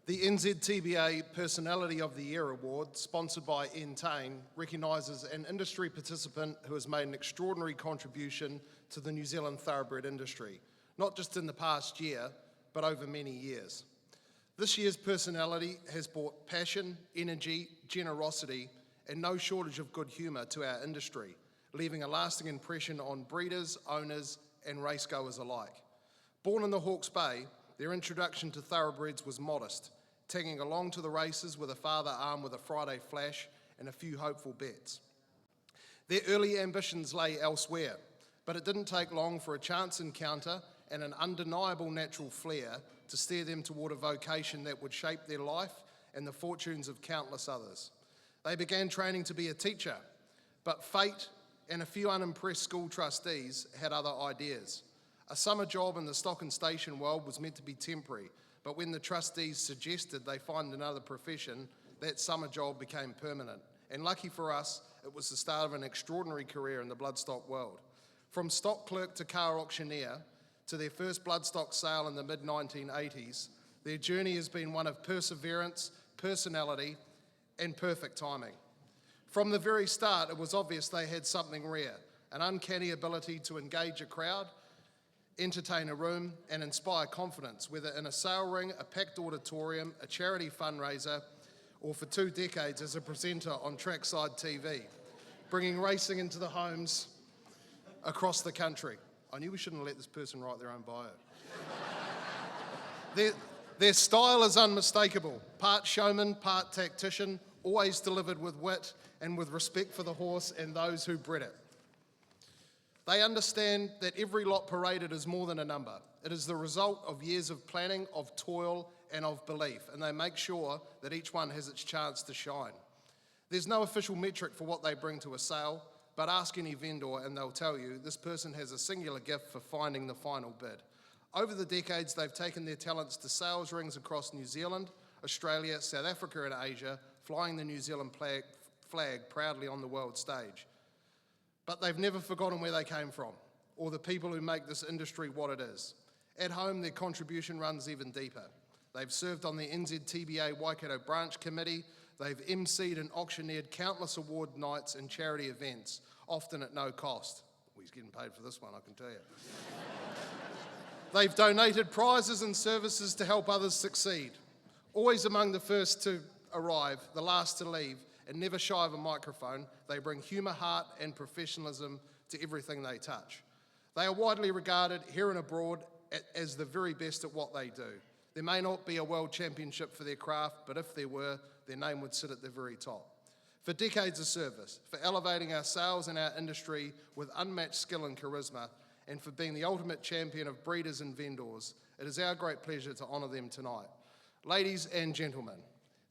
The NZTBA Personality of the Year Award, sponsored by Entain, recognises an industry participant who has made an extraordinary contribution to the New Zealand thoroughbred industry, not just in the past year, but over many years. This year's personality has brought passion, energy, generosity, and no shortage of good humour to our industry, leaving a lasting impression on breeders, owners, and racegoers alike. Born in the Hawke's Bay, their introduction to thoroughbreds was modest, tagging along to the races with a father armed with a Friday flash and a few hopeful bets. Their early ambitions lay elsewhere, but it didn't take long for a chance encounter and an undeniable natural flair to steer them toward a vocation that would shape their life and the fortunes of countless others. They began training to be a teacher, but fate and a few unimpressed school trustees had other ideas. A summer job in the stock and station world was meant to be temporary, but when the trustees suggested they find another profession, that summer job became permanent. And lucky for us, it was the start of an extraordinary career in the bloodstock world. From stock clerk to car auctioneer to their first bloodstock sale in the mid-1980s, their journey has been one of perseverance, personality, and perfect timing. From the very start, it was obvious they had something rare, an uncanny ability to engage a crowd, entertain a room, and inspire confidence, whether in a sale ring, a packed auditorium, a charity fundraiser, or for 2 decades as a presenter on Trackside TV, bringing racing into the homes across the country. I knew we shouldn't let this person write their own bio. Their style is unmistakable, part showman, part tactician, always delivered with wit and with respect for the horse and those who bred it. They understand that every lot paraded is more than a number. It is the result of years of planning, of toil, and of belief, and they make sure that each one has its chance to shine. There's no official metric for what they bring to a sale, but ask any vendor and they'll tell you this person has a singular gift for finding the final bid. Over the decades, they've taken their talents to sales rings across New Zealand, Australia, South Africa, and Asia, flying the New Zealand flag proudly on the world stage. But they've never forgotten where they came from, or the people who make this industry what it is. At home, their contribution runs even deeper. They've served on the NZTBA Waikato Branch Committee, they've emceed and auctioneered countless award nights and charity events, often at no cost. Well, he's getting paid for this one, I can tell you. They've donated prizes and services to help others succeed, always among the first to arrive, the last to leave, and never shy of a microphone. They bring humour, heart and professionalism to everything they touch. They are widely regarded here and abroad as the very best at what they do. There may not be a world championship for their craft, but if there were, their name would sit at the very top. For decades of service, for elevating our sales and our industry with unmatched skill and charisma, and for being the ultimate champion of breeders and vendors, it is our great pleasure to honour them tonight. Ladies and gentlemen,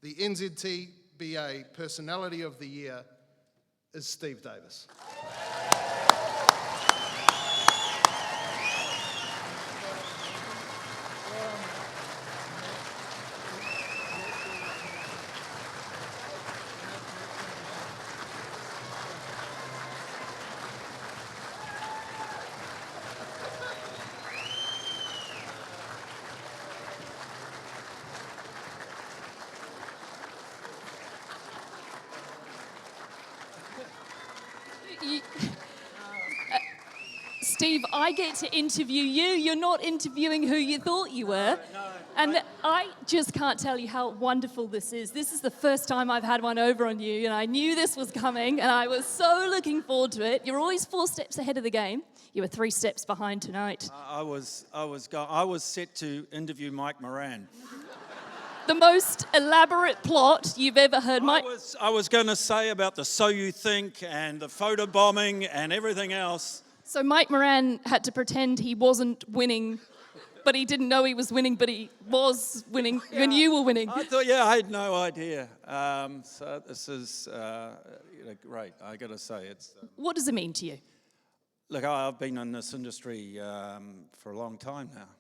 the NZTBA Personality of the Year is Steve Davis. Steve, I get to interview you. You're not interviewing who you thought you were. And I just can't tell you how wonderful this is. This is the first time I've had one over on you, and I knew this was coming, and I was so looking forward to it. You're always 4 steps ahead of the game. You were 3 steps behind tonight. I was set to interview Mike Moran. The most elaborate plot you've ever heard, Mike. I was going to say about the So You Think and the photo bombing and everything else. So Mike Moran had to pretend he wasn't winning, but he didn't know he was winning, but he was winning when you were winning. I thought, I had no idea. So this is great, I got to say. What does it mean to you? Look, I've been in this industry for a long time now,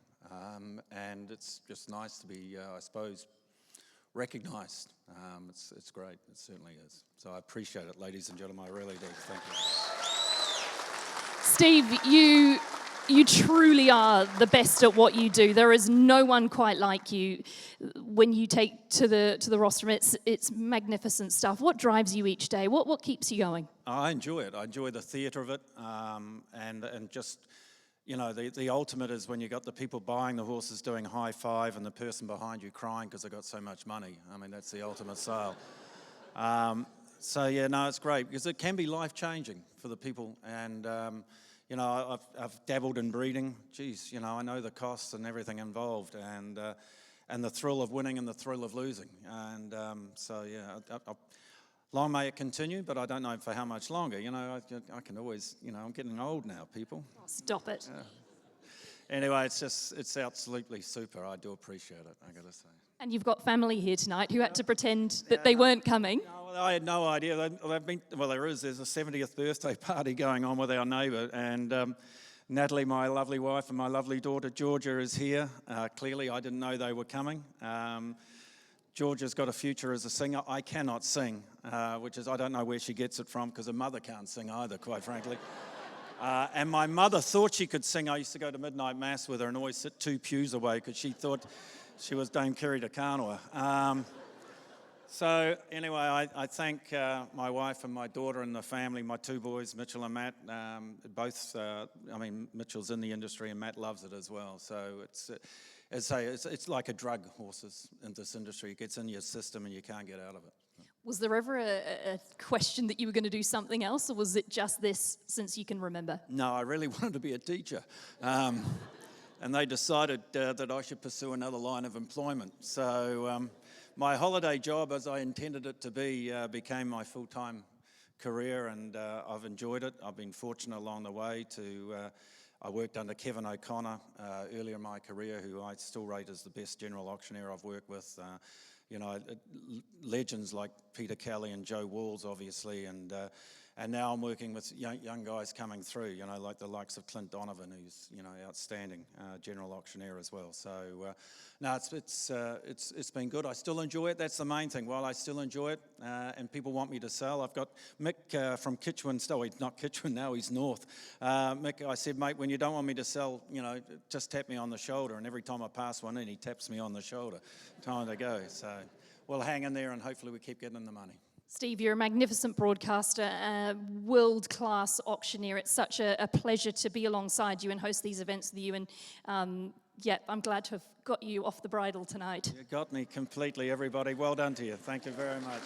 and it's just nice to be, I suppose, recognised. It's great, it certainly is. So I appreciate it, ladies and gentlemen, I really do. Thank you. Steve, you You truly are the best at what you do. There is no one quite like you. When you take to the rostrum, it's magnificent stuff. What drives you each day? What keeps you going? I enjoy it. I enjoy the theatre of it, and just, you know, the ultimate is when you got the people buying the horses doing high five and the person behind you crying because they got so much money. I mean, that's the ultimate sale. So yeah, no, it's great because it can be life-changing for the people, and you know, I've dabbled in breeding. Geez, you know, I know the costs and everything involved, and the thrill of winning and the thrill of losing, and so yeah, long may it continue, but I don't know for how much longer. You know, I can always, you know, I'm getting old now, people. Oh, stop it. Anyway, it's absolutely super. I do appreciate it, I gotta say. And you've got family here tonight who had to pretend that they weren't coming. No, well, I had no idea. There's a 70th birthday party going on with our neighbour, and Natalie, my lovely wife, and my lovely daughter Georgia is here. Clearly, I didn't know they were coming. Georgia's got a future as a singer. I cannot sing, which is, I don't know where she gets it from, because her mother can't sing either, quite frankly. And my mother thought she could sing. I used to go to midnight mass with her and always sit 2 pews away because she thought she was Dame Kiri Te Kanawa. So anyway, I thank my wife and my daughter and the family, my 2 boys, Mitchell and Matt. Both, I mean, Mitchell's in the industry and Matt loves it as well. So it's like a drug, horses, in this industry. It gets in your system and you can't get out of it. Was there ever a question that you were going to do something else, or was it just this since you can remember? No, I really wanted to be a teacher. And they decided that I should pursue another line of employment. So my holiday job, as I intended it to be, became my full-time career, and I've enjoyed it. I've been fortunate along the way to, I worked under Kevin O'Connor earlier in my career, who I still rate as the best general auctioneer I've worked with. You know, legends like Peter Kelly and Joe Walls, obviously, and now I'm working with young guys coming through, you know, like the likes of Clint Donovan, who's, you know, outstanding general auctioneer as well. So, no, it's been good. I still enjoy it. That's the main thing. While I still enjoy it, and people want me to sell, I've got Mick from Kitchwin. Still, he's not Kitchwin now. He's north. Mick, I said, mate, when you don't want me to sell, you know, just tap me on the shoulder. And every time I pass one in, he taps me on the shoulder. Time to go. So we'll hang in there, and hopefully we keep getting the money. Steve, you're a magnificent broadcaster, a world-class auctioneer. It's such a pleasure to be alongside you and host these events with you. And yeah, I'm glad to have got you off the bridle tonight. You got me completely, everybody. Well done to you. Thank you very much.